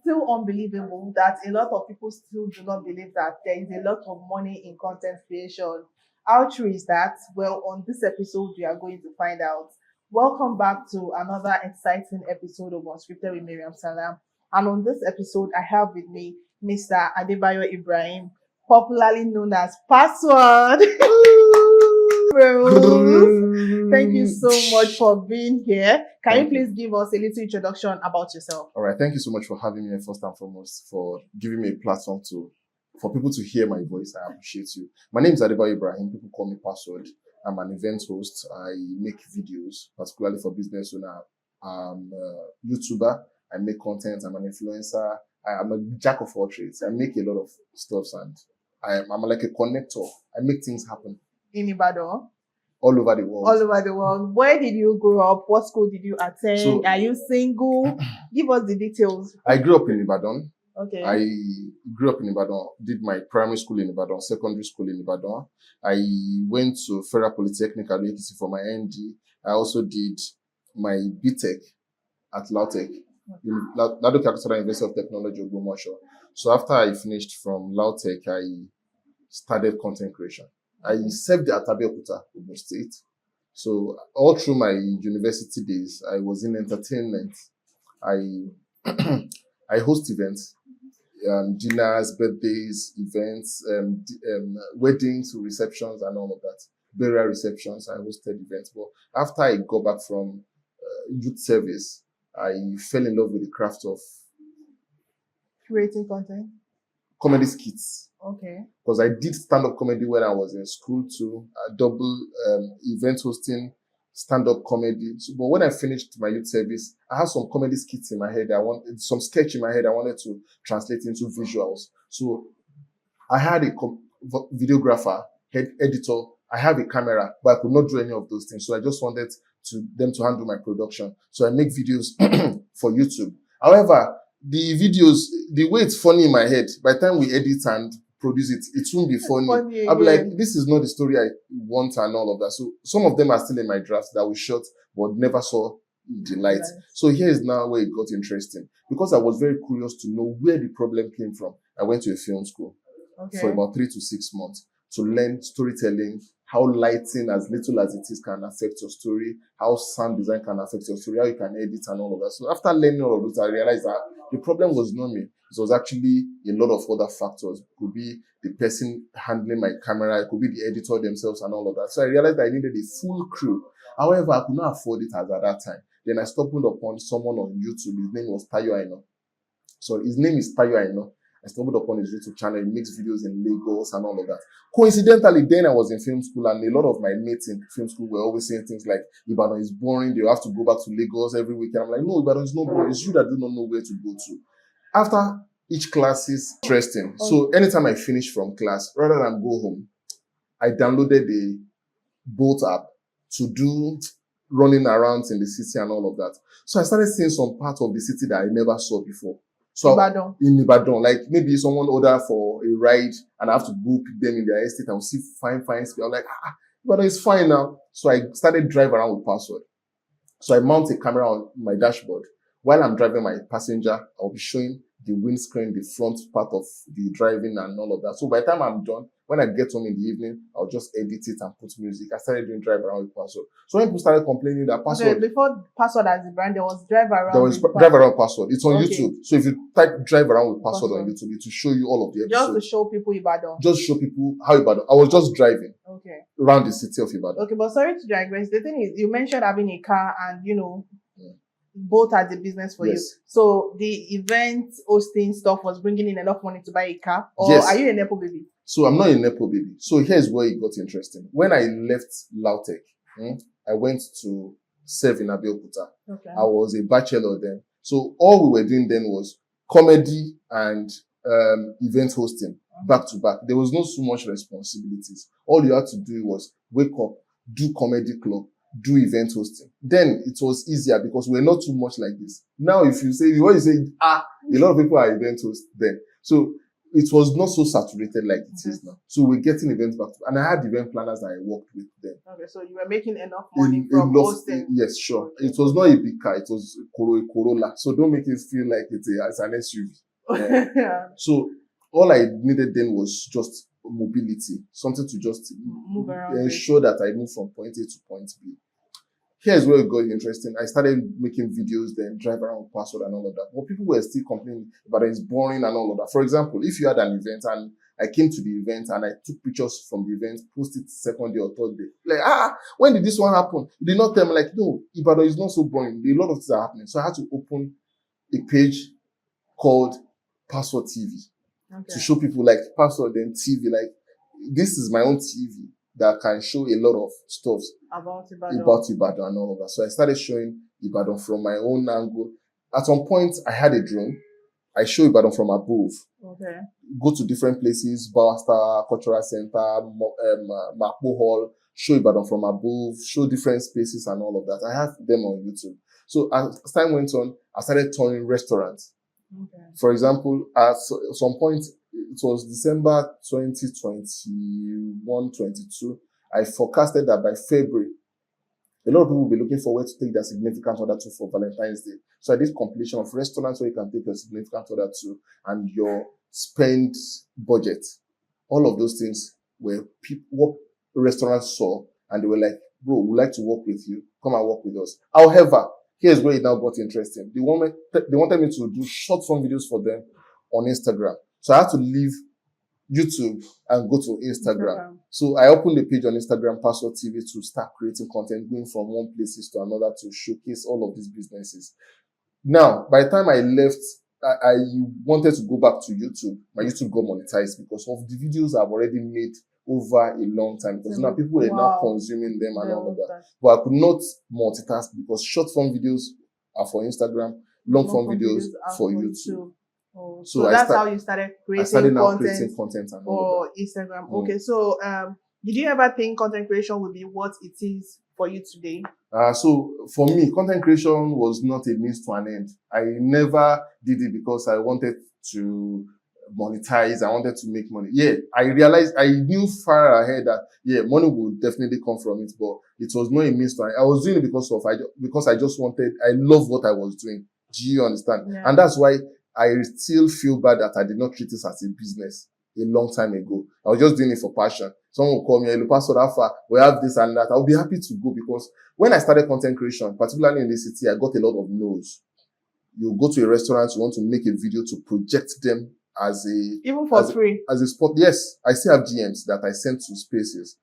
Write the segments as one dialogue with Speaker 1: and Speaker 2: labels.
Speaker 1: still unbelievable that a lot of people still do not believe that there is a lot of money in content creation. How true is that? Well, on this episode, we are going to find out. Welcome back to another exciting episode of Unscripted with Mayream Salam. And on this episode, I have with me Mr. Adebayo Ibraheem, popularly known as Password. Thank you so much for being here. Can you please give us a little introduction about yourself?
Speaker 2: All right. Thank you so much for having me first and foremost, for giving me a platform for people to hear my voice. I appreciate you. My name is Adebayo Ibraheem. People call me Password. I'm an event host. I make videos, particularly for business owner. I'm a YouTuber. I make content. I'm an influencer. I'm a jack of all trades. I make a lot of stuff, and I'm like a connector. I make things happen.
Speaker 1: In Ibadan?
Speaker 2: All over the world.
Speaker 1: All over the world. Where did you grow up? What school did you attend? Are you single? Give us the details.
Speaker 2: I grew up in Ibadan.
Speaker 1: Okay.
Speaker 2: I grew up in Ibadan, did my primary school in Ibadan, secondary school in Ibadan. I went to Federal Polytechnic at UTC for my ND. I also did my BTech at LAUTECH, Ladoke Akosada University of Technology, Ogbomoso. So after I finished from LAUTECH, I started content creation. I served at Oyo State. So all through my university days, I was in entertainment. I host events, dinners, birthdays, events, weddings, receptions, and all of that. Burial receptions, I hosted events. But after I got back from youth service, I fell in love with the craft of
Speaker 1: creating content,
Speaker 2: comedy skits.
Speaker 1: Okay.
Speaker 2: Because I did stand-up comedy when I was in school too. I double event hosting, stand-up comedy. So, but when I finished my youth service, I had some comedy skits in my head. I wanted some sketch in my head. I wanted to translate into visuals. So I had a videographer, head editor. I have a camera, but I could not do any of those things. So I just wanted them to handle my production. So I make videos for YouTube. However, the videos, the way it's funny in my head, by the time we edit and produce it, it won't be funny. I'll be like, this is not the story I want and all of that. So some of them are still in my drafts that we shot but never saw the light. Right. So here is now where it got interesting. Because I was very curious to know where the problem came from, I went to a film school for about 3 to 6 months to learn storytelling, how lighting, as little as it is, can affect your story, how sound design can affect your story, how you can edit and all of that. So after learning all of this, I realized that the problem was not me. It was actually a lot of other factors. It could be the person handling my camera, it could be the editor themselves and all of that. So I realized I needed a full crew. However, I could not afford it at that time. Then I stumbled upon someone on YouTube. His name was Tayo Aino. So his name is Tayo Aino. I stumbled upon his YouTube channel. He makes videos in Lagos and all of that. Coincidentally, then I was in film school, and a lot of my mates in film school were always saying things like, Ibadan is boring. They have to go back to Lagos every weekend. I'm like, no, Ibadan is not boring. It's you that do not know where to go to. After each class is interesting. So anytime I finish from class, rather than go home, I downloaded the Bolt app to do running around in the city and all of that. So I started seeing some part of the city that I never saw before. So in Ibadan, like maybe someone order for a ride and I have to go pick them in their estate and see fine space. I'm like, Ibadan is fine now. So I started driving around with Password. So I mount a camera on my dashboard. While I'm driving my passenger, I'll be showing the windscreen, the front part of the driving and all of that. So by the time I'm done, when I get home in the evening, I'll just edit it and put music. I started doing drive around with Password. So when people started complaining that Password...
Speaker 1: before Password as the brand, there was drive around.
Speaker 2: There was drive around Password. It's on YouTube. So if you type drive around with Password on YouTube, it will show you all of the episodes.
Speaker 1: Just to show people Ibadan.
Speaker 2: Just show people how Ibadan. I was just driving around the city of Ibadan.
Speaker 1: Okay, but sorry to digress. The thing is, you mentioned having a car and, both as a business for you. So the event hosting stuff was bringing in enough money to buy a car? Or are you a Nepo baby?
Speaker 2: So I'm not a Nepo baby. So here's where it got interesting. When I left LAUTECH, I went to serve in Abeokuta. I was a bachelor then. So all we were doing then was comedy and event hosting back to back. There was not so much responsibilities. All you had to do was wake up, do comedy club, do event hosting. Then it was easier because we're not too much like this. Now, if you say, a lot of people are event hosts then. So it was not so saturated like it is now. So we're getting events back to, and I had event planners that I worked with then.
Speaker 1: Okay, so you were making enough money from hosting.
Speaker 2: Yes, sure. It was not a big car, it was a Corolla. So don't make it feel like it's an SUV.
Speaker 1: Yeah.
Speaker 2: So all I needed then was just mobility, something to just
Speaker 1: Move around,
Speaker 2: ensure that I move from point A to point B. Here's where it got interesting. I started making videos then, drive around with password and all of that. But people were still complaining about it's boring and all of that. For example, if you had an event and I came to the event and I took pictures from the event, posted second day or third day. Like, when did this one happen? You did not tell me, like, no, Ibadan is not so boring. A lot of things are happening. So I had to open a page called Password TV to show people, like, Password then TV. Like, this is my own TV that can show a lot of stuff about Ibadan and all of that. So I started showing Ibadan from my own angle. At some point, I had a drone. I show Ibadan from above.
Speaker 1: Okay.
Speaker 2: Go to different places, Bawasta Cultural Center, Mapo Hall, show Ibadan from above, show different spaces and all of that. I have them on YouTube. So as time went on, I started touring restaurants. Okay. For example, at some point, it was December 2021-22. I forecasted that by February, a lot of people will be looking forward to take their significant other to for Valentine's Day. So I did compilation of restaurants where you can take your significant other to and your spend budget. All of those things were what restaurants saw, and they were like, bro, we'd like to work with you. Come and work with us. However, here's where it now got interesting. They wanted me to do short form videos for them on Instagram. So I had to leave YouTube and go to Instagram. So I opened a page on Instagram, Password TV, to start creating content, going from one places to another to showcase all of these businesses. Now, by the time I left, I wanted to go back to YouTube. My YouTube got monetized because of the videos I've already made over a long time. Because now people are now consuming them and all of that. But I could not multitask because short form videos are for Instagram, long form videos for YouTube.
Speaker 1: Oh, so that's how you started creating
Speaker 2: content and
Speaker 1: for Instagram. Okay, so did you ever think content creation would be what it is for you today?
Speaker 2: So for me, content creation was not a means to an end. I never did it because I wanted to monetize. I wanted to make money. Yeah, I realized, I knew far ahead that money would definitely come from it, but it was not a means to an end. I was doing it because I just wanted. I love what I was doing. Do you understand? Yeah. And that's why I still feel bad that I did not treat this as a business a long time ago. I was just doing it for passion. Someone will call me, Pastor Alpha, we have this and that. I'll be happy to go because when I started content creation, particularly in this city, I got a lot of no's. You go to a restaurant, you want to make a video to project them as
Speaker 1: even for free.
Speaker 2: As a spot. Yes, I still have GMs that I sent to spaces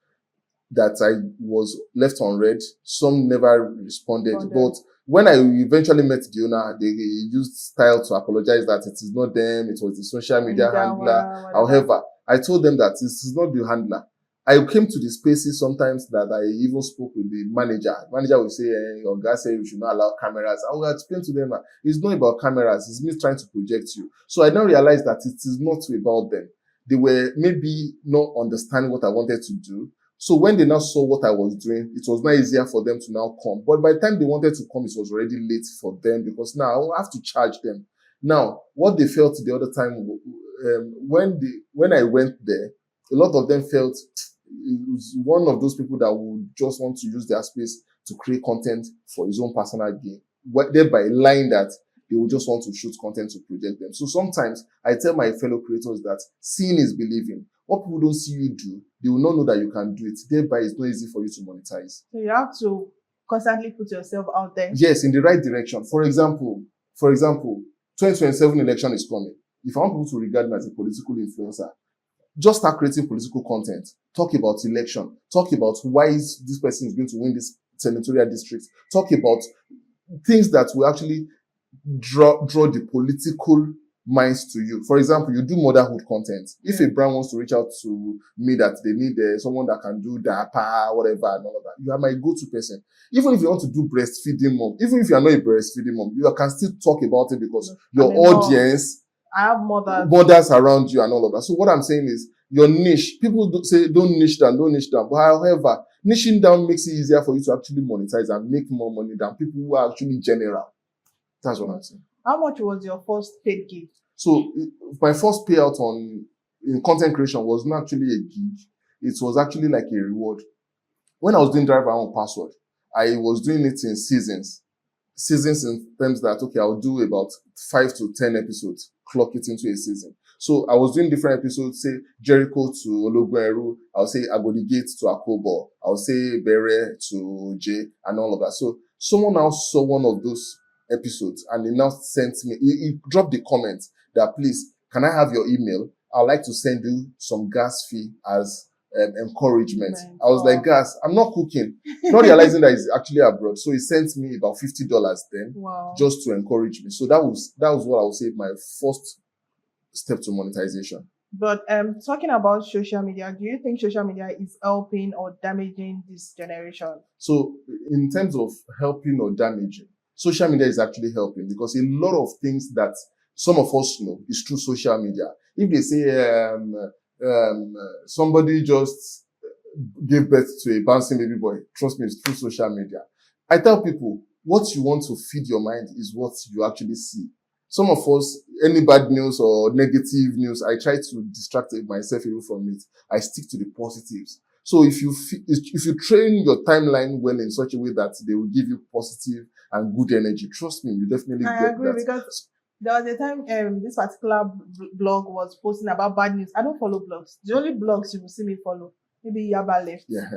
Speaker 2: that I was left unread. Some never responded. But when I eventually met the owner, they used style to apologize that it is not them, it was the social media handler. However, I told them that this is not the handler. I came to the spaces sometimes that I even spoke with the manager. The manager would say, your guy said you should not allow cameras. I will explain to them that it's not about cameras, it's me trying to project you. So I now realized that it is not about them. They were maybe not understanding what I wanted to do. So when they now saw what I was doing, it was not easier for them to now come. But by the time they wanted to come, it was already late for them because now I will have to charge them. Now, what they felt the other time, when I went there, a lot of them felt it was one of those people that would just want to use their space to create content for his own personal gain, thereby lying that they would just want to shoot content to project them. So sometimes I tell my fellow creators that seeing is believing. What people don't see you do, they will not know that you can do it. Thereby, it's not easy for you to monetize.
Speaker 1: So you have to constantly put yourself out there.
Speaker 2: Yes, in the right direction. For example, 2027 election is coming. If I want people to regard me as a political influencer, just start creating political content. Talk about election. Talk about why this person is going to win this senatorial district. Talk about things that will actually draw the political minds to you. For example, you do motherhood content. If a brand wants to reach out to me that they need someone that can do diaper, whatever, and all of that, you are my go-to person. Even if you want to do breastfeeding mom, even if you are not a breastfeeding mom, you can still talk about it because your audience,
Speaker 1: I have
Speaker 2: mothers around you and all of that. So what I'm saying is your niche. People don't niche down. But however, niching down makes it easier for you to actually monetize and make more money than people who are actually general. That's what I'm saying.
Speaker 1: How much was your first paid gig?
Speaker 2: So my first payout in content creation was not actually a gig. It was actually like a reward. When I was doing driver on password, I was doing it in seasons. Seasons in terms that, okay, I'll do about 5 to 10 episodes, clock it into a season. So I was doing different episodes, say Jericho to Ologweru, I'll say Agodi Gate to Akobo, I'll say Bere to J, and all of that. So someone now saw one of those episodes and he now sent me, he dropped the comment that, please, can I have your email? I'd like to send you some gas fee as encouragement.
Speaker 1: Right.
Speaker 2: I was like, gas, I'm not cooking. Not realizing that he's actually abroad. So he sent me about $50 then,
Speaker 1: Wow.
Speaker 2: just to encourage me. So that was what I would say my first step to monetization.
Speaker 1: But talking about social media, do you think social media is helping or damaging this generation?
Speaker 2: So in terms of helping or damaging, social media is actually helping, because a lot of things that some of us know is through social media. If they say somebody just gave birth to a bouncing baby boy, trust me, it's through social media. I tell people, what you want to feed your mind is what you actually see. Some of us, any bad news or negative news, I try to distract myself even from it. I stick to the positives. So if you train your timeline well in such a way that they will give you positive and good energy, trust me, you definitely
Speaker 1: I
Speaker 2: get
Speaker 1: agree,
Speaker 2: that.
Speaker 1: because there was a time this particular blog was posting about bad news. I don't follow blogs. The only blogs you will see me follow, maybe Yaba Left,
Speaker 2: Yeah.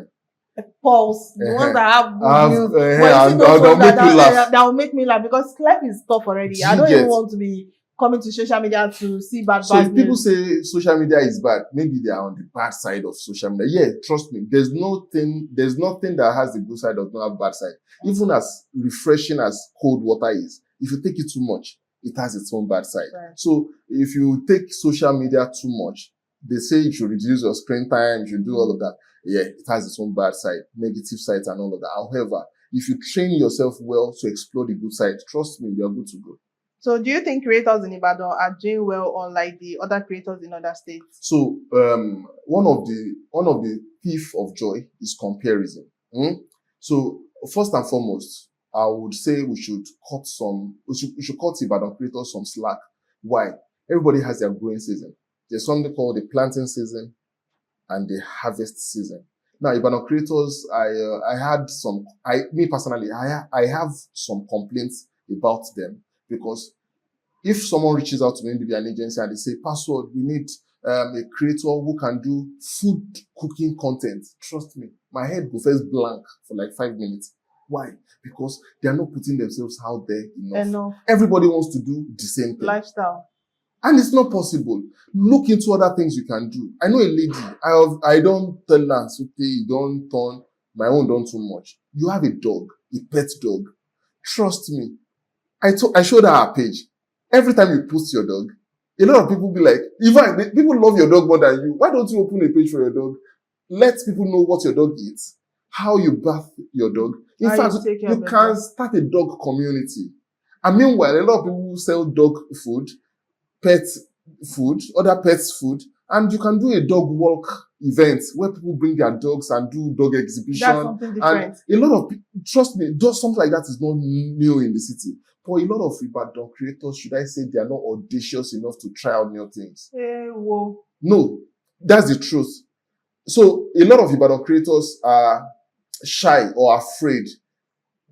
Speaker 1: Pulse, the ones that have good news. But you see
Speaker 2: and
Speaker 1: those
Speaker 2: they'll
Speaker 1: ones
Speaker 2: make you laugh.
Speaker 1: that will make me laugh, because life is tough already.
Speaker 2: Do
Speaker 1: I
Speaker 2: you
Speaker 1: don't even
Speaker 2: get?
Speaker 1: want to be coming to social media to see bad
Speaker 2: So if people
Speaker 1: news.
Speaker 2: say social media is bad, maybe they are on the bad side of social media. Yeah, trust me. There's nothing that has the good side does not have bad side. Even as refreshing as cold water is, if you take it too much, it has its own bad side.
Speaker 1: Right.
Speaker 2: So if you take social media too much, they say you should reduce your screen time, you should do all of that. Yeah, it has its own bad side, negative sides and all of that. However, if you train yourself well to explore the good side, trust me, you're good to go.
Speaker 1: So do you think creators in Ibadan are doing well unlike the other creators in other states?
Speaker 2: So one of the thief of joy is comparison. So first and foremost, I would say we should cut Ibadan creators some slack. Why? Everybody has their growing season. There's something called the planting season and the harvest season. Now, Ibadan creators, I have some complaints about them, because if someone reaches out to me, maybe an agency, and they say, password, we need a creator who can do food cooking content. Trust me, my head goes first blank for like 5 minutes. Why? Because they are not putting themselves out there enough. Everybody wants to do the same thing.
Speaker 1: Lifestyle.
Speaker 2: And it's not possible. Look into other things you can do. I know a lady, I don't tell her, okay, don't turn, my own don't too much. You have a dog, a pet dog. Trust me. I showed her a page. Every time you post your dog, a lot of people be like, people love your dog more than you. Why don't you open a page for your dog? Let people know what your dog eats, how you bath your dog. In fact, you can start a dog community. And meanwhile, a lot of people sell dog food, pet food, other pets food, and you can do a dog walk event where people bring their dogs and do dog exhibition.
Speaker 1: That's something different.
Speaker 2: And a lot of people, trust me, just something like that is not new in the city. But a lot of Ibadan creators, should I say, they are not audacious enough to try out new things.
Speaker 1: Whoa.
Speaker 2: No, that's the truth. So a lot of Ibadan creators are shy or afraid.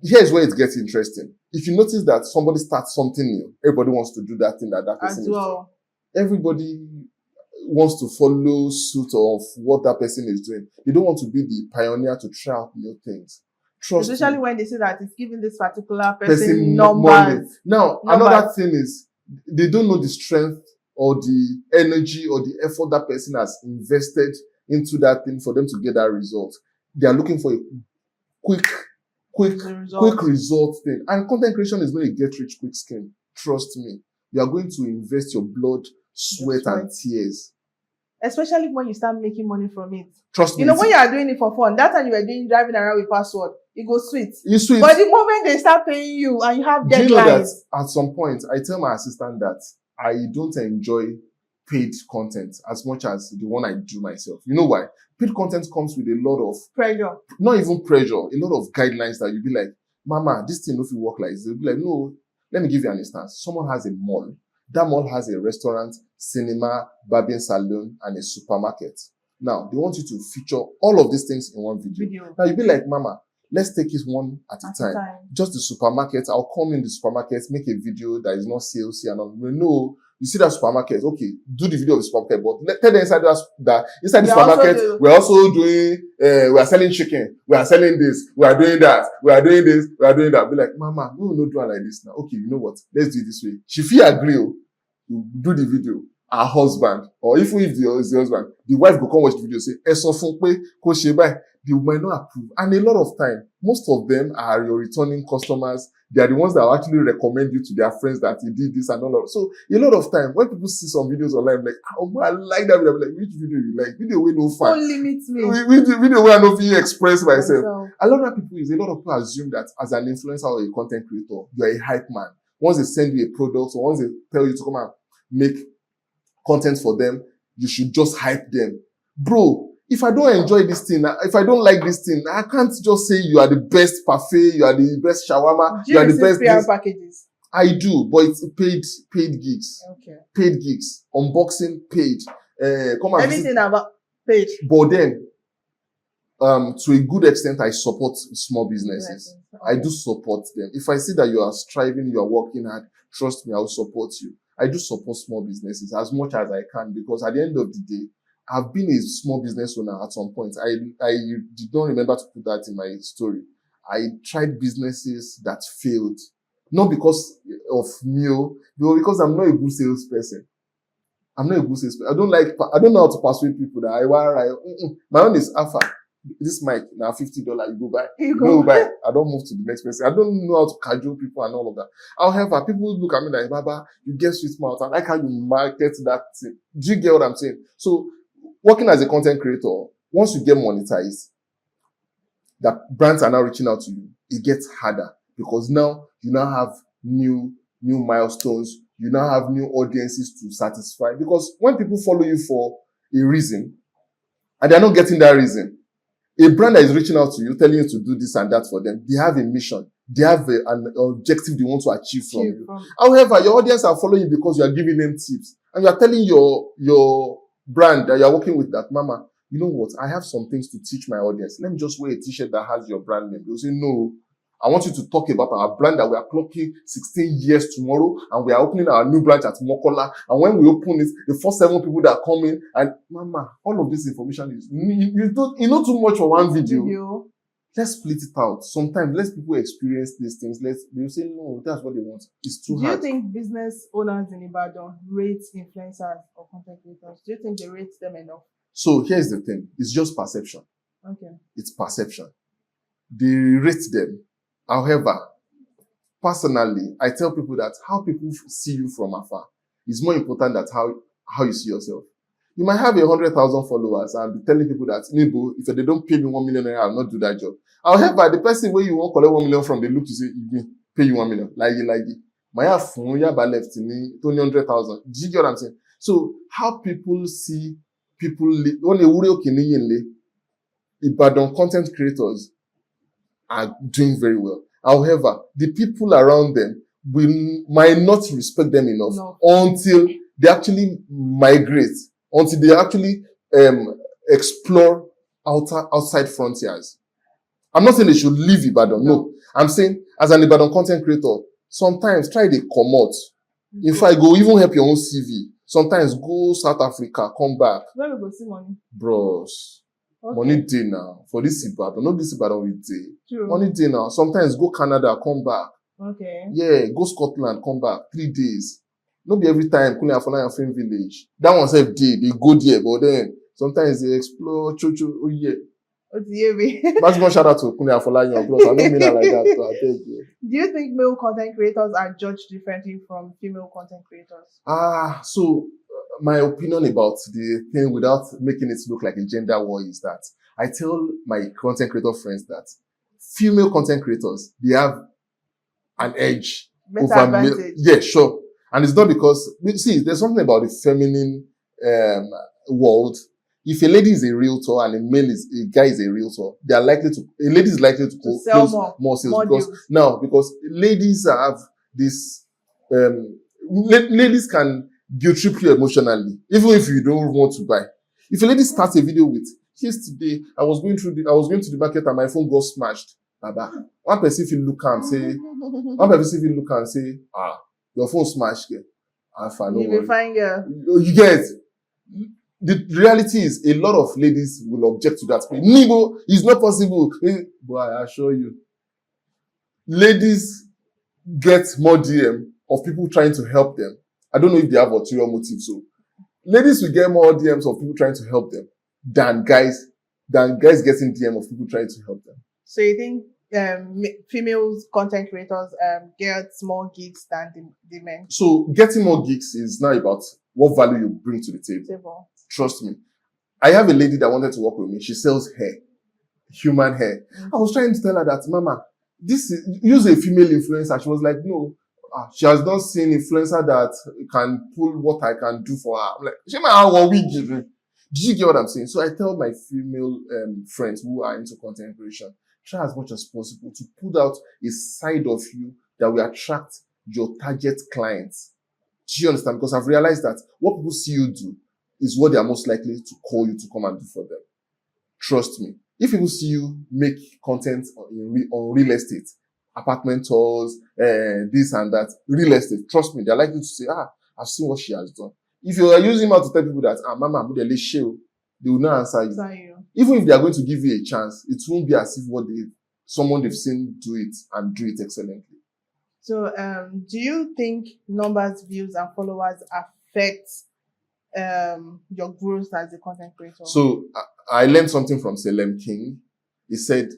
Speaker 2: Here's where it gets interesting. If you notice that somebody starts something new, everybody wants to do that thing that person is doing. Everybody wants to follow suit of what that person is doing. They don't want to be the pioneer to try out new things.
Speaker 1: Especially when they say that it's giving this particular person numbers.
Speaker 2: Money. Now, another thing is, they don't know the strength or the energy or the effort that person has invested into that thing for them to get that result. They are looking for a quick result thing. And content creation is not a get-rich-quick scheme. Trust me. You are going to invest your blood, sweat, and tears. Especially
Speaker 1: when you start making money from it.
Speaker 2: Trust me.
Speaker 1: When you are doing it for fun, that time you were driving around with password, it goes sweet.
Speaker 2: It's sweet.
Speaker 1: But the moment they start paying you and you have deadlines.
Speaker 2: Do you know that at some point, I tell my assistant that I don't enjoy paid content as much as the one I do myself. You know why? Paid content comes with a lot of
Speaker 1: pressure.
Speaker 2: Not even pressure, a lot of guidelines that you'll be like, Mama, this thing if you work like this. They'll be like, no, let me give you an instance. Someone has a mall That mall has a restaurant, cinema, barbing salon, and a supermarket. Now, they want you to feature all of these things in one video. Now, you'll be like, Mama, let's take it one at a time. Just the supermarket, I'll come in the supermarket, make a video that is not salesy and all. No, you see that supermarket, okay, do the video of the supermarket, but tell them inside that inside the supermarket, we're also doing, we are selling chicken, we are selling this, we are doing that, we are doing this, we are doing that. Be like, Mama, we will not do it like this now. Okay, you know what? Let's do it this way. She feel agree, you do the video. Her husband, or if it's the husband, the wife will come watch the video, say, they might not approve. And a lot of time, most of them are your returning customers. They are the ones that will actually recommend you to their friends that you did this and all of. So a lot of time, when people see some videos online, like, oh, I like that video. I'm like, which video you like? Video we no fun.
Speaker 1: Don't limit me.
Speaker 2: Video where I know you express myself. A lot of people assume that as an influencer or a content creator, you are a hype man. Once they send you a product or once they tell you to come and make content for them, you should just hype them. Bro, if I don't enjoy this thing, if I don't like this thing, I can't just say you are the best parfait, you are the best shawarma, you are the best
Speaker 1: packages.
Speaker 2: I do, but it's paid gigs.
Speaker 1: Okay.
Speaker 2: Paid gigs. Unboxing paid. Come and
Speaker 1: everything about paid.
Speaker 2: But then, to a good extent, I support small businesses. Okay. I do support them. If I see that you are striving, you are working hard, trust me, I will support you. I do support small businesses as much as I can, because at the end of the day, I've been a small business owner at some point. I did not remember to put that in my story. I tried businesses that failed. Not because of me, but because I'm not a good salesperson. I'm not a good salesperson. I don't know how to persuade people that my own is alpha. This mic now $50, you go buy. You go buy. I don't move to the next person. I don't know how to cajole people and all of that. However, people look at me like, Baba, you get sweet mouth. I like how you market that thing. Do you get what I'm saying? So, working as a content creator, once you get monetized, that brands are now reaching out to you. It gets harder because now you now have new milestones. You now have new audiences to satisfy. Because when people follow you for a reason and they're not getting that reason, a brand that is reaching out to you, telling you to do this and that for them, they have a mission. They have an objective they want to achieve from you. However, your audience are following you because you are giving them tips. And you are telling your brand that you are working with that, Mama, you know what? I have some things to teach my audience. Let me just wear a t-shirt that has your brand name. They'll say, no, I want you to talk about our brand that we are clocking 16 years tomorrow, and we are opening our new branch at Mokola. And when we open it, the first 7 people that are coming, and Mama, all of this information is, you know too much for one video. Let's split it out. Sometimes let people experience these things. They'll say, no, that's what they want. It's too hard.
Speaker 1: Do you think business owners in Ibadan rate influencers or content creators? Do you think they rate them enough?
Speaker 2: So here's the thing. It's just perception.
Speaker 1: Okay. It's
Speaker 2: perception. They rate them. However, personally, I tell people that how people see you from afar is more important than how you see yourself. You might have 100,000 followers and be telling people that, Nibo, if they don't pay me 1 million, I'll not do that job. However, the person where you won't collect 1 million from, they look to say, pay you 1 million. Like it. My phone, left in me, 200,000. Do you get what I'm saying? So, how people see people, when they Ibadan content creators are doing very well. However, the people around them might not respect them enough until they actually migrate, until they actually explore outside frontiers. I'm not saying they should leave Ibadan. No. I'm saying as an Ibadan content creator, sometimes try to come out. In fact, go even help your own CV. Sometimes go South Africa, come back.
Speaker 1: Where we go see money?
Speaker 2: Bros. Okay. Money day now. For this Ibadan, not this Ibadan with day.
Speaker 1: True.
Speaker 2: Money day now. Sometimes go Canada, come back.
Speaker 1: Okay.
Speaker 2: Yeah, go Scotland, come back. 3 days. Not be every time, Kuni Afolayan and Film Village. That one say day, they go there, but then sometimes they explore, oh yeah. That's more shout out to Kuni Afolayan, because I don't mean it like that. So I tell you.
Speaker 1: Do you think male content creators are judged differently from female content creators?
Speaker 2: So my opinion about the thing, without making it look like a gender war, is that I tell my content creator friends that female content creators, they have an edge over male. Yeah, sure. And it's not because, see, there's something about the feminine world. If a lady is a realtor and a guy is a realtor, a lady is likely to
Speaker 1: sell
Speaker 2: more sales because ladies have this ladies can guilt trip you emotionally, even if you don't want to buy. If a lady starts a video with, yesterday I was going to the market and my phone got smashed. Baba, one person if you look and say, your phone smashed. Alpha, no
Speaker 1: You will
Speaker 2: worry.
Speaker 1: find girl.
Speaker 2: You get. The reality is a lot of ladies will object to that. Nigo, it's not possible. But I assure you, ladies get more DM of people trying to help them. I don't know if they have ulterior motives. So ladies will get more DMs of people trying to help them than guys getting DM of people trying to help them.
Speaker 1: So you think female content creators get more gigs than the men?
Speaker 2: So getting more gigs is not about what value you bring to the table. Trust me. I have a lady that wanted to work with me. She sells hair, human hair. Mm-hmm. I was trying to tell her that, Mama, use a female influencer. She was like, no. She has not seen influencer that can pull what I can do for her. I'm like, did you get what I'm saying? So I tell my female friends who are into content creation, try as much as possible to put out a side of you that will attract your target clients. Do you understand? Because I've realized that what people see you do is what they are most likely to call you to come and do for them. Trust me. If people see you make content on real estate, apartment tours, this and that, real estate, trust me, they're likely to say, I've seen what she has done. If you are using her to tell people that, Mama, they will not answer you. Even if they are going to give you a chance, it won't be as if someone they've seen do it and do it excellently.
Speaker 1: So, do you think numbers, views, and followers affect your growth as a content creator?
Speaker 2: So, I learned something from Salam King. He said,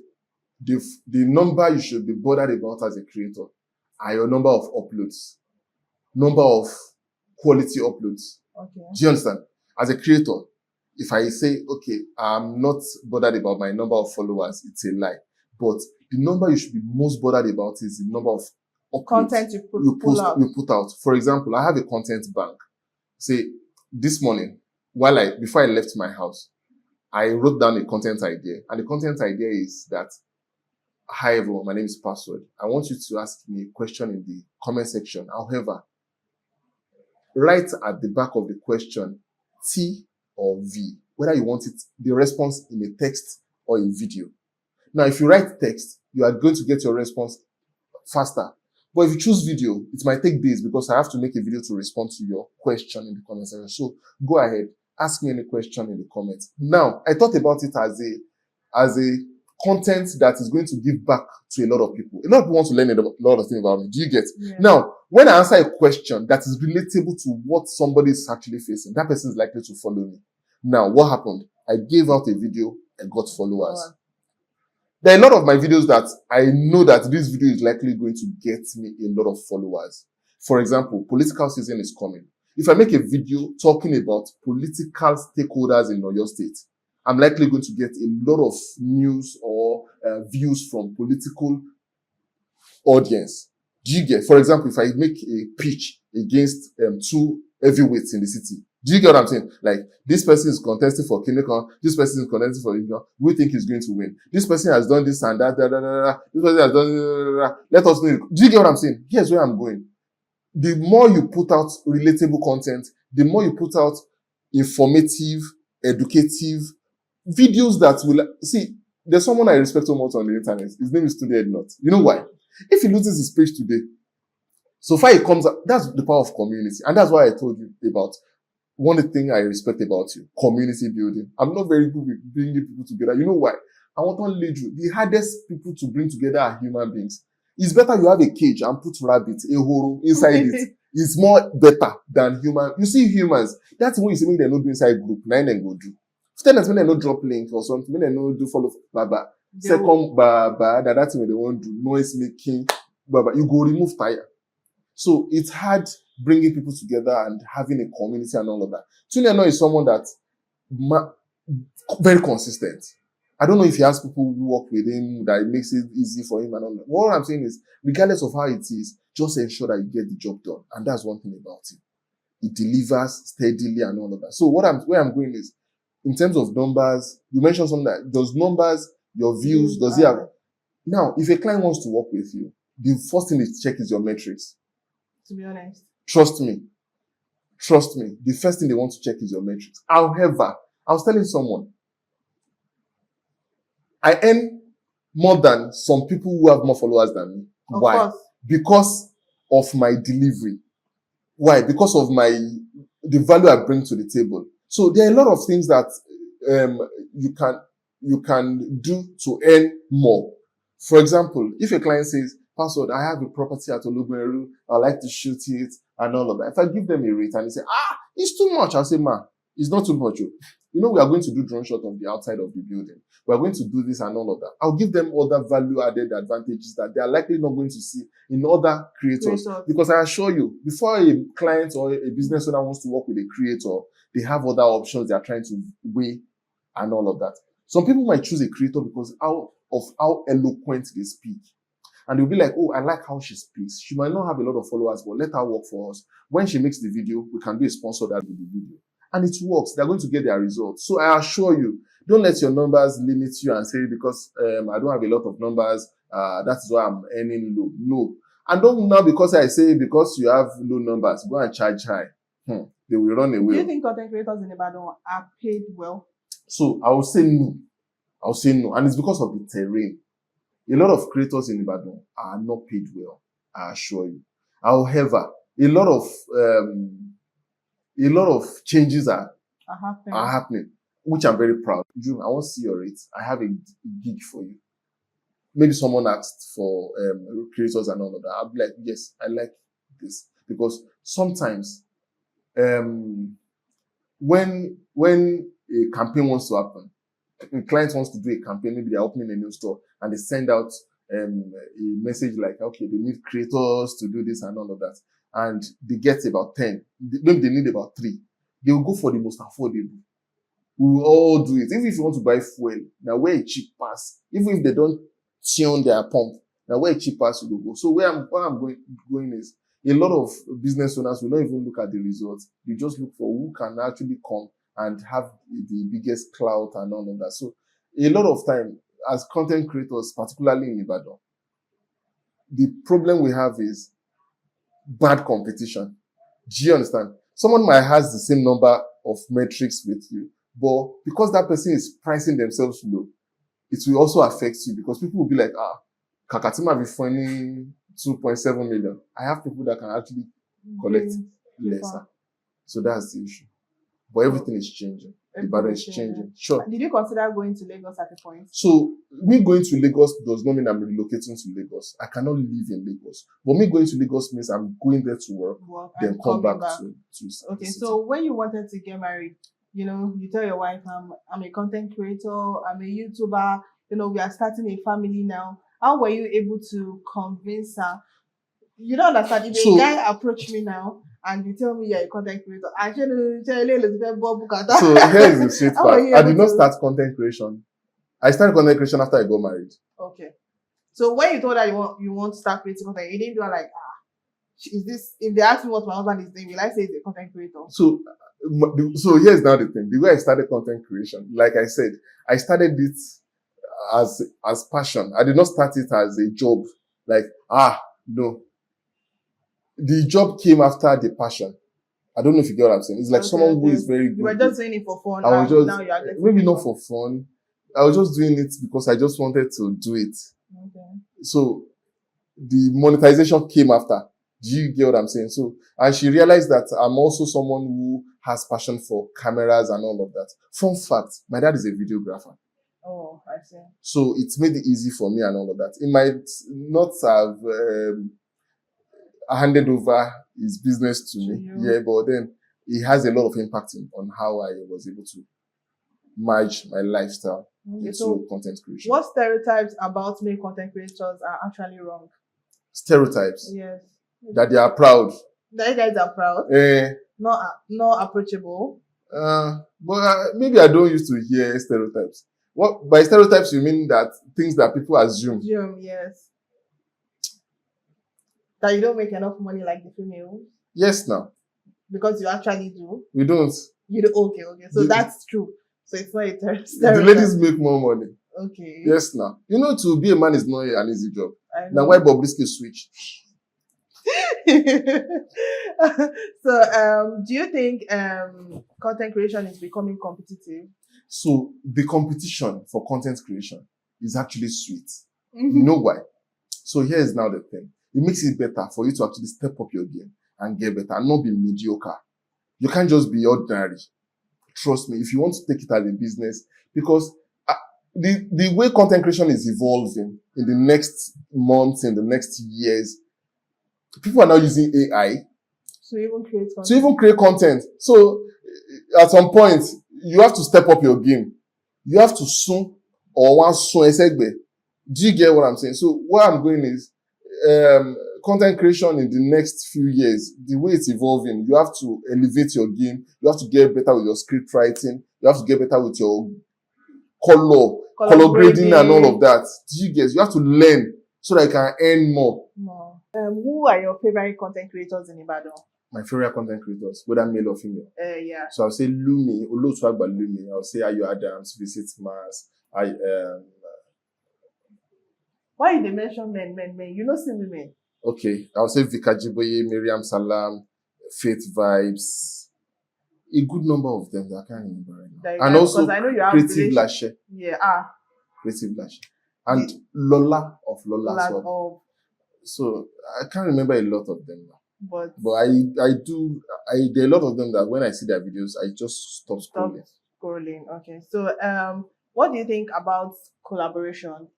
Speaker 2: the number you should be bothered about as a creator are your number of uploads, number of quality uploads.
Speaker 1: Okay.
Speaker 2: Do you understand? As a creator, if I say, okay, I'm not bothered about my number of followers, it's a lie. But the number you should be most bothered about is the number of
Speaker 1: content you
Speaker 2: put out. For example, I have a content bank. Say, this morning, before I left my house, I wrote down a content idea. And the content idea is that, hi everyone, my name is Password. I want you to ask me a question in the comment section. However, write at the back of the question T or V, whether you want the response in a text or a video. Now, if you write text, you are going to get your response faster. But if you choose video, it might take days because I have to make a video to respond to your question in the comment section. So go ahead, ask me any question in the comments. Now, I thought about it as a content that is going to give back to a lot of people. A lot of people want to learn a lot of things about me. Do you get?
Speaker 1: Yeah.
Speaker 2: Now, when I answer a question that is relatable to what somebody is actually facing, that person is likely to follow me. Now, what happened? I gave out a video and got followers.
Speaker 1: Oh.
Speaker 2: There are a lot of my videos that I know that this video is likely going to get me a lot of followers. For example, political season is coming. If I make a video talking about political stakeholders in Oyo State, I'm likely going to get a lot of news or views from political audience. Do you get? For example, if I make a pitch against two heavyweights in the city, do you get what I'm saying? Like, this person is contesting for Kinecon, this person is contesting for Ibadan, we think he's going to win. This person has done this and that, this person has done, let us know. Do you get what I'm saying? Here's where I'm going. The more you put out relatable content, the more you put out informative, educative videos that will, see, there's someone I respect so much on the internet. His name is Tunde Ednut. You know why? If he loses his page today, so far it comes up, that's the power of community. And that's why I told you about one thing I respect about you, community building. I'm not very good with bringing people together. You know why? I want to lead you. The hardest people to bring together are human beings. It's better you have a cage and put rabbits, a horo inside it. It's more better than human. You see humans, that's what you see when they not do inside group. Nine then go do. When they not drop link or something, when they not do follow baba. Second baba, that's when they want to do noise making. Baba, you go remove tire. So it's hard bringing people together and having a community and all of that. Tunde is someone that very consistent. I don't know if he has people who work with him that it makes it easy for him and all that. What I'm saying is, regardless of how it is, just ensure that you get the job done. And that's one thing about it. It delivers steadily and all of that. So where I'm going is, in terms of numbers, you mentioned something that those numbers, your views, does he have? Now, if a client wants to work with you, the first thing they check is your metrics.
Speaker 1: To be honest.
Speaker 2: Trust me. Trust me. The first thing they want to check is your metrics. However, I was telling someone, I earn more than some people who have more followers than me.
Speaker 1: Of
Speaker 2: Why?
Speaker 1: course.
Speaker 2: Because of my delivery. Why? Because of the value I bring to the table. So there are a lot of things that you can do to earn more. For example, if a client says, Pastor, I have a property at Olugberu, I like to shoot it and all of that. If I give them a rate and they say, it's too much, I'll say, it's not too much. We are going to do drone shot of the outside of the building. We're going to do this and all of that. I'll give them other value-added advantages that they are likely not going to see in other creators. Because I assure you, before a client or a business owner wants to work with a creator, they have other options they are trying to weigh and all of that. Some people might choose a creator because of how eloquent they speak. And they'll be like, I like how she speaks. She might not have a lot of followers, but let her work for us. When she makes the video, we can do a sponsored ad with the video. And it works. They're going to get their results. So I assure you, don't let your numbers limit you and say, because I don't have a lot of numbers, that is why I'm earning low. No. And don't now, because I say, because you have low numbers, go and charge high. They will run away.
Speaker 1: Do you think content creators in Ibadan are paid well?
Speaker 2: So I will say no. And it's because of the terrain. A lot of creators in Ibadan are not paid well, I assure you. However, a lot of changes are happening, which I'm very proud. June, I want to see your rates. I have a gig for you. Maybe someone asked for creators and all of that. I'll be like, yes, I like this. Because sometimes when a campaign wants to happen, a client wants to do a campaign, maybe they're opening a new store and they send out a message like, okay, they need creators to do this and all of that. And they get about 10. Maybe they need about 3. They will go for the most affordable. We will all do it. Even if you want to buy fuel, now where a cheap pass, even if they don't tune their pump, now where a cheap pass will go. So where I'm going is, a lot of business owners will not even look at the results. They just look for who can actually come and have the biggest clout and all of that. So a lot of time, as content creators, particularly in Ibadan, the problem we have is bad competition. Do you understand? Someone might has the same number of metrics with you, but because that person is pricing themselves low, it will also affect you because people will be like, Kakatima be funding 2.7 million. I have people that can actually collect lesser. So that's the issue. But everything is changing. Ibadan is changing. Sure.
Speaker 1: Did you consider going to Lagos at a point?
Speaker 2: So, me going to Lagos does not mean I'm relocating to Lagos. I cannot live in Lagos. But me going to Lagos means I'm going there to work then come back. To
Speaker 1: okay, so when you wanted to get married, you tell your wife, I'm a content creator, I'm a YouTuber, we are starting a family now. How were you able to convince her? You don't understand. If a guy approached me now, and you tell me you're a content creator,
Speaker 2: so here is the shit part. I did not start content creation. I started content creation after I got married.
Speaker 1: Okay. So when you told her you want to start creating content, you didn't do it like, is this, if they ask me what my husband is doing, will I say he's a content creator? So
Speaker 2: here's now the thing. The way I started content creation, like I said, I started it as passion. I did not start it as a job. Like, no. The job came after the passion. I don't know if you get what I'm saying. It's like someone who is very good.
Speaker 1: You were just doing it for fun.
Speaker 2: Now you are getting maybe not
Speaker 1: for
Speaker 2: fun. I was just doing it because I just wanted to do it.
Speaker 1: Okay.
Speaker 2: So the monetization came after. Do you get what I'm saying? So, and she realized that I'm also someone who has passion for cameras and all of that. Fun fact, my dad is a videographer.
Speaker 1: Oh, I see.
Speaker 2: So it's made it easy for me and all of that. It might not have handed over his business to me. Yeah, but then it has a lot of impact on how I was able to merge my lifestyle into content creation.
Speaker 1: What stereotypes about male content creators are actually wrong?
Speaker 2: Stereotypes?
Speaker 1: Yes.
Speaker 2: That they are proud.
Speaker 1: That you guys are proud? Not approachable?
Speaker 2: But maybe I don't used to hear stereotypes. What by stereotypes you mean that things that people assume? Yes.
Speaker 1: That you don't make enough money like the females?
Speaker 2: Yes, now.
Speaker 1: Because you actually do?
Speaker 2: We don't.
Speaker 1: You do? Okay. So that's true. So it's not a stereotype.
Speaker 2: The ladies make more money.
Speaker 1: Okay.
Speaker 2: Yes, now. To be a man is not an easy job. Now, why Bobrisky switch?
Speaker 1: So, do you think content creation is becoming competitive?
Speaker 2: So the competition for content creation is actually sweet. You know why? So here's now the thing. It makes it better for you to actually step up your game and get better and not be mediocre. You can't just be ordinary. Trust me, if you want to take it as a business, because the way content creation is evolving in the next months, in the next years, people are now using AI
Speaker 1: to even create content.
Speaker 2: to even create content. So at some point, you have to step up your game. You have to soon or once soon esegbe. Do you get what I'm saying? So what I'm going is content creation in the next few years, the way it's evolving, you have to elevate your game. You have to get better with your script writing. You have to get better with your color grading and all of that. Do you get? You have to learn so that you can earn more.
Speaker 1: No. Who are your favorite content creators in Ibadan?
Speaker 2: My favorite content creators, whether male or female.
Speaker 1: Yeah.
Speaker 2: So I'll say Lumi, Olotuagba Lumi. I'll say Ayo Adams, Visit Mars.
Speaker 1: Why did they mention men? You know, see women.
Speaker 2: Okay, I'll say Vika Jiboye, Mayream Salam, Faith Vibes. A good number of them that I can't remember right now. And also
Speaker 1: I know you have
Speaker 2: Creative Lashe.
Speaker 1: Yeah.
Speaker 2: Creative Lashe. And Lola of Lola as well. So I can't remember a lot of them now. But there are a lot of them that when I see their videos, I just stop scrolling.
Speaker 1: Okay. So what do you think about collaboration?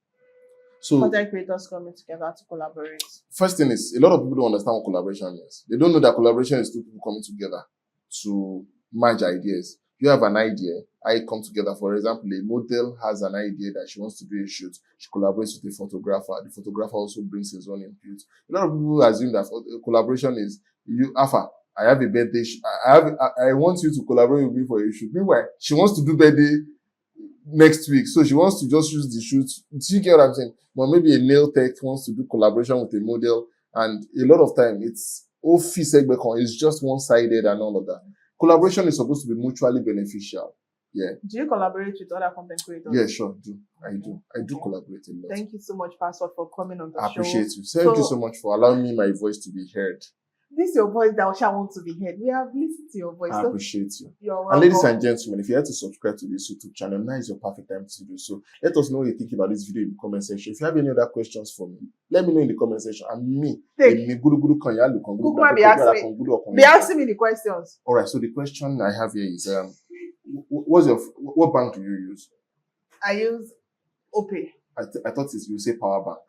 Speaker 2: So
Speaker 1: content creators coming together to collaborate.
Speaker 2: First thing is, a lot of people don't understand what collaboration is. They don't know that collaboration is two people coming together to merge ideas. You have an idea, I come together. For example, a model has an idea that she wants to do a shoot. She collaborates with a photographer. The photographer also brings his own input. A lot of people assume that collaboration is Alpha, I have a birthday. I want you to collaborate with me for a shoot. Meanwhile, she wants to do birthday next week, so she wants to just use the shoot. Do you get what I'm saying? But maybe a nail tech wants to do collaboration with a model, and a lot of time it's just one-sided and all of that. Collaboration is supposed to be mutually beneficial. Yeah.
Speaker 1: Do you collaborate with other content creators?
Speaker 2: Yeah, sure. I do collaborate a lot.
Speaker 1: Thank you so much, Pastor, for coming on the show.
Speaker 2: I appreciate you. Thank you so much for allowing me my voice to be heard.
Speaker 1: This is your voice that shall want to be heard. We have listened to your voice.
Speaker 2: I appreciate you.
Speaker 1: You're welcome.
Speaker 2: And ladies and gentlemen, if you had to subscribe to this YouTube channel, now is your perfect time to do so. Let us know what you think about this video in the comment section. If you have any other questions for me, let me know in the comment section. And
Speaker 1: be asking me the questions.
Speaker 2: All right. So the question I have here is, what bank do you use?
Speaker 1: I use OPay.
Speaker 2: I thought you say power bank.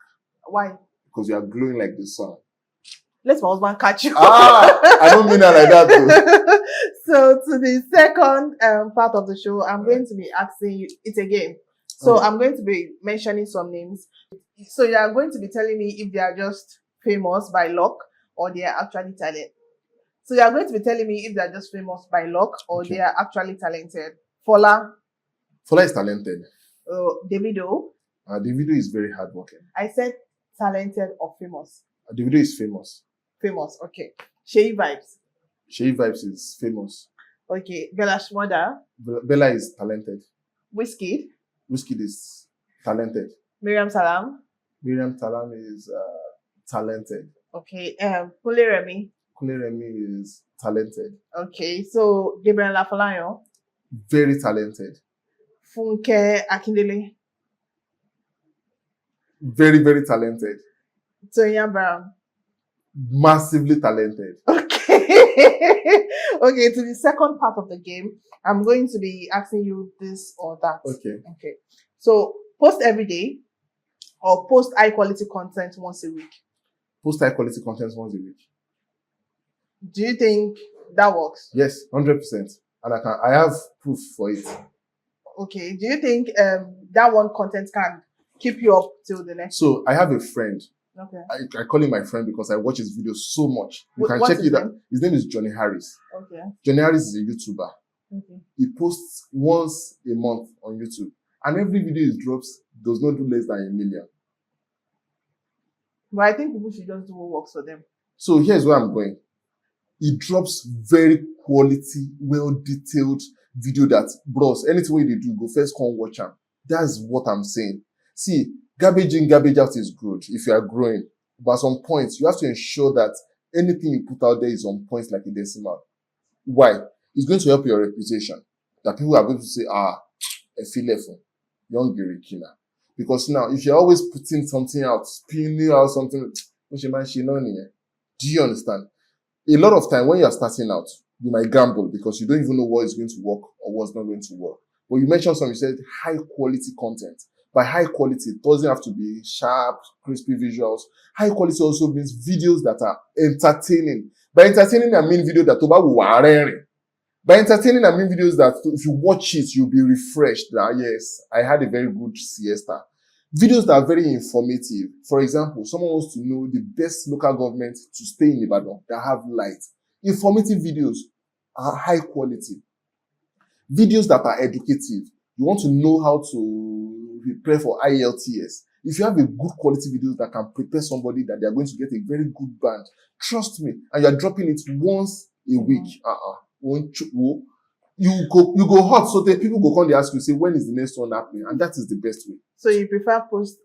Speaker 1: Why?
Speaker 2: Because you are glowing like the sun.
Speaker 1: Let my husband catch you.
Speaker 2: I don't mean that like that though.
Speaker 1: So to the second part of the show, I'm going to be asking you, it's a game. So I'm going to be mentioning some names. So you are going to be telling me if they are just famous by luck or they are actually talented. So you are going to be telling me if they are just famous by luck or they are actually talented. Fola
Speaker 2: is talented.
Speaker 1: Davido.
Speaker 2: Davido is very hardworking.
Speaker 1: I said talented or famous.
Speaker 2: Davido is famous.
Speaker 1: Famous, okay. Sheyi Vibes
Speaker 2: is famous.
Speaker 1: Okay. Bella Shmurda.
Speaker 2: Bella is talented.
Speaker 1: Wizkid
Speaker 2: is talented.
Speaker 1: Mayream Salam
Speaker 2: is talented.
Speaker 1: Okay. Kule Remi
Speaker 2: is talented.
Speaker 1: Okay. So Gabriel Afolayan.
Speaker 2: Very talented.
Speaker 1: Funke Akindele.
Speaker 2: Very, very talented.
Speaker 1: Tonya Brown.
Speaker 2: Massively talented.
Speaker 1: Okay. Okay, to the second part of the game, I'm going to be asking you this or that. Okay. So post every day or post high quality content once a week?
Speaker 2: Post high quality content once a week.
Speaker 1: Do you think that works?
Speaker 2: Yes, 100%. And I have proof for it.
Speaker 1: Okay. Do you think that one content can keep you up till the next?
Speaker 2: So I have a friend.
Speaker 1: Okay.
Speaker 2: I call him my friend because I watch his videos so much. You can check it out. His name is Johnny Harris.
Speaker 1: Okay.
Speaker 2: Johnny Harris is a YouTuber.
Speaker 1: Okay.
Speaker 2: He posts once a month on YouTube. And every video he drops does not do less than 1 million.
Speaker 1: But I think people should just do what works for them.
Speaker 2: So here's where I'm going. He drops very quality, well-detailed video that, bros, anything they do, go first come watch them. That's what I'm saying. See, garbage in, garbage out is good if you are growing. But at some point, you have to ensure that anything you put out there is on point like a decimal. Why? It's going to help your reputation. That people are going to say, a fileful, young Gerikina. Because now, if you're always putting something out, spinning out something, do you understand? A lot of time when you're starting out, you might gamble because you don't even know what is going to work or what's not going to work. But you mentioned something, you said high quality content. By high quality, it doesn't have to be sharp, crispy visuals. High quality also means videos that are entertaining. By entertaining, I mean video that by entertaining, I mean videos that if you watch it, you'll be refreshed. Yes, I had a very good siesta. Videos that are very informative. For example, someone wants to know the best local government to stay in Ibadan that have light. Informative videos are high quality. Videos that are educative. You want to know how to prepare for IELTS. If you have a good quality videos that can prepare somebody that they are going to get a very good band, trust me, and you're dropping it once a week, you go hot, so that people go come and ask you, say, when is the next one happening? And that is the best way.
Speaker 1: So you prefer post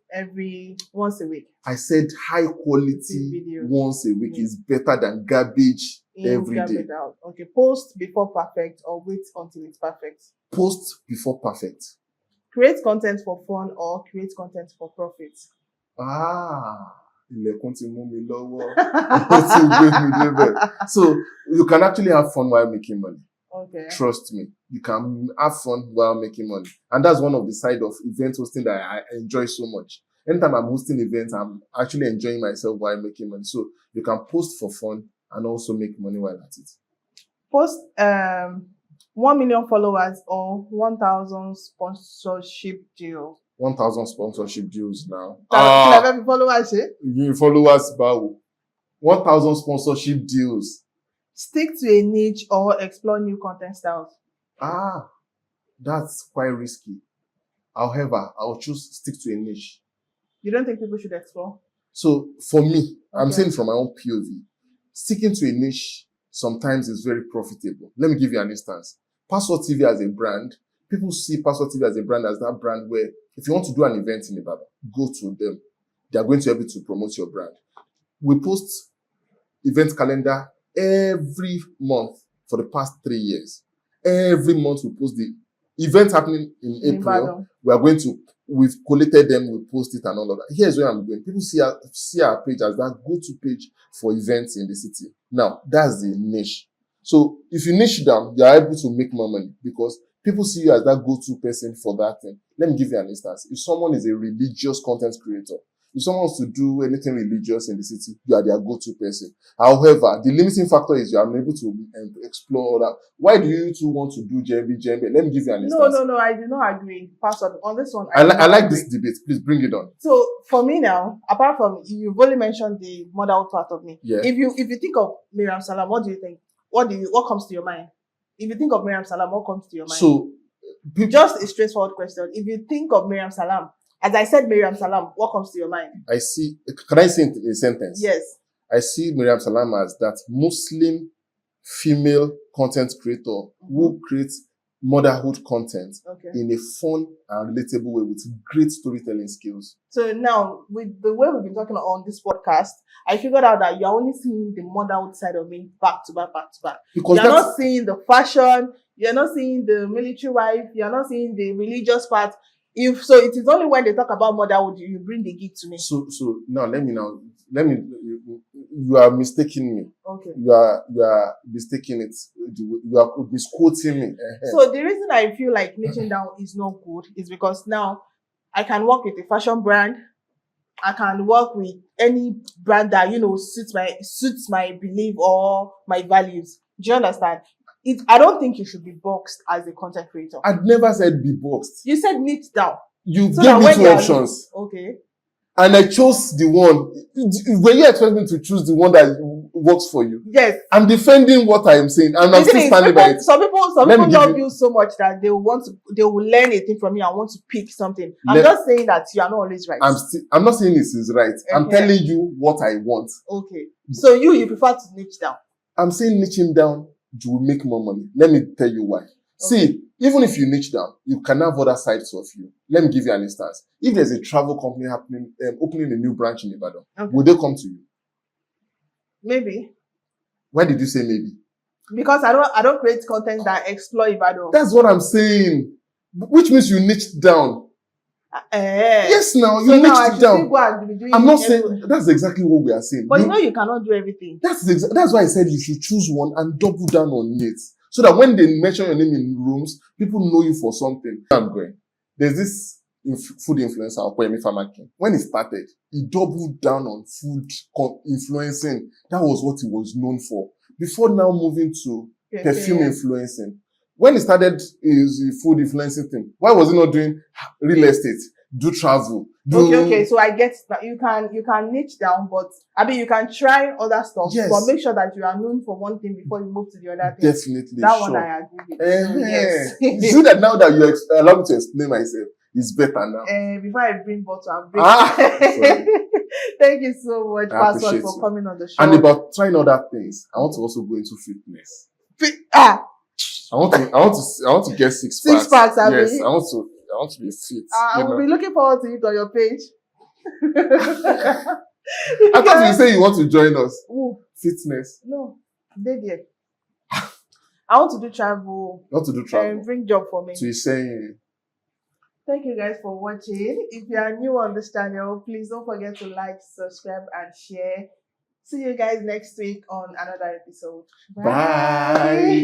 Speaker 1: once a week?
Speaker 2: I said high quality once a week is better than garbage every day.
Speaker 1: Out. Okay, post before perfect or wait until it's perfect?
Speaker 2: Post before perfect.
Speaker 1: Create content for fun or create content for profit?
Speaker 2: So you can actually have fun while making money.
Speaker 1: Okay.
Speaker 2: Trust me, you can have fun while making money. And that's one of the side of event hosting that I enjoy so much. Anytime I'm hosting events, I'm actually enjoying myself while making money. So you can post for fun and also make money while at it.
Speaker 1: Post 1 million followers or 1,000 sponsorship deals?
Speaker 2: 1,000 sponsorship deals now.
Speaker 1: Followers,
Speaker 2: followers, 1,000 sponsorship deals.
Speaker 1: Stick to a niche or explore new content styles?
Speaker 2: That's quite risky. However, I'll choose stick to a niche.
Speaker 1: You don't think people should explore?
Speaker 2: So for me, I'm saying from my own POV, sticking to a niche sometimes is very profitable. Let me give you an instance. Password TV as a brand, people see Password TV as a brand as that brand where if you want to do an event in Ibadan, go to them. They are going to help you to promote your brand. We post event calendar every month for the past 3 years. Every month we post the event happening in April. We've collated them, we post it and all of that. Here's where I'm going. People see our page as that go-to page for events in the city. Now, that's the niche. So if you niche down, you are able to make more money because people see you as that go-to person for that thing. Let me give you an instance. If someone is a religious content creator, if someone wants to do anything religious in the city, you are their go-to person. However, the limiting factor is you are unable to explore that. Why do you two want to do JMB? Let me give you an instance.
Speaker 1: No, I do not agree. Pastor, on this one,
Speaker 2: I like this debate. Please bring it on.
Speaker 1: So for me now, apart from you've only mentioned the motherhood part of me.
Speaker 2: Yeah.
Speaker 1: If you think of Mayream Salam, what do you think? What comes to your mind? If you think of Mayream Salam, what comes to your mind?
Speaker 2: So
Speaker 1: just a straightforward question. If you think of Mayream Salam, as I said, Mayream Salam, what comes to your mind?
Speaker 2: Can I say it in a sentence?
Speaker 1: Yes.
Speaker 2: I see Mayream Salam as that Muslim female content creator who creates motherhood content in a fun and relatable way with great storytelling skills. So
Speaker 1: now, with the way we've been talking on this podcast, I figured out that you're only seeing the motherhood side of me back to back. Because you're not seeing the fashion, you're not seeing the military wife, you're not seeing the religious part. It is only when they talk about motherhood you bring the gift to me. So
Speaker 2: now let me you are mistaking me.
Speaker 1: Okay.
Speaker 2: You are mistaking it. You are misquoting me.
Speaker 1: So the reason I feel like niching down is not good is because now I can work with a fashion brand. I can work with any brand that suits my belief or my values. Do you understand? I don't think you should be boxed as a content creator.
Speaker 2: I've never said be boxed.
Speaker 1: You said niche down.
Speaker 2: You gave me 2 options.
Speaker 1: Okay.
Speaker 2: And I chose the one. Were you expecting to choose the one that works for you?
Speaker 1: Yes.
Speaker 2: I'm defending what I am saying, and I'm still standing by it.
Speaker 1: Some people love you so much that they will learn a thing from you and want to pick something. I'm just saying that you are not always right.
Speaker 2: I'm not saying this is right. I'm telling you what I want.
Speaker 1: Okay. So you prefer to niche down.
Speaker 2: I'm saying niching down, you will make more money. Let me tell you why. Okay. See, even if you niche down, you can have other sides of you. Let me give you an instance. If there's a travel company opening a new branch in Ibadan, will they come to you?
Speaker 1: Maybe.
Speaker 2: Why did you say maybe?
Speaker 1: Because I don't create content that explore Ibadan.
Speaker 2: That's what I'm saying. Which means you niched down. Yes, now you
Speaker 1: so now I
Speaker 2: niched
Speaker 1: should
Speaker 2: down.
Speaker 1: still go and be doing
Speaker 2: I'm not
Speaker 1: everywhere.
Speaker 2: saying that's exactly what we are saying.
Speaker 1: But you know you cannot do everything.
Speaker 2: That's why I said you should choose one and double down on it. So that when they mention your name in rooms, people know you for something. I'm going. There's this food influencer, Okoyemi Famaki. When he started, he doubled down on food influencing. That was what he was known for. Before now moving to perfume influencing. When he started his food influencing thing, why was he not doing real estate? Do travel.
Speaker 1: Okay. So I get that you can niche down, but I mean you can try other stuff,
Speaker 2: yes.
Speaker 1: But make sure that you are known for one thing before you move to the other thing.
Speaker 2: Definitely.
Speaker 1: That
Speaker 2: sure.
Speaker 1: one I agree with. So, yes.
Speaker 2: You see that now that you allow me to explain myself, it's better now.
Speaker 1: Before I bring bottle and bring Thank you so much, Pastor, for coming on the show.
Speaker 2: And about trying other things, I want to also go into fitness. I want to get 6 packs.
Speaker 1: 6 packs,
Speaker 2: yes, I want to be fit.
Speaker 1: I will be looking forward to it on your page.
Speaker 2: I thought you say you want to join us.
Speaker 1: Ooh.
Speaker 2: Fitness.
Speaker 1: No, they did. I want to do travel.
Speaker 2: You want to do travel?
Speaker 1: And bring job for me.
Speaker 2: So you're saying.
Speaker 1: Thank you guys for watching. If you are new on this channel, please don't forget to like, subscribe, and share. See you guys next week on another episode.
Speaker 2: Bye.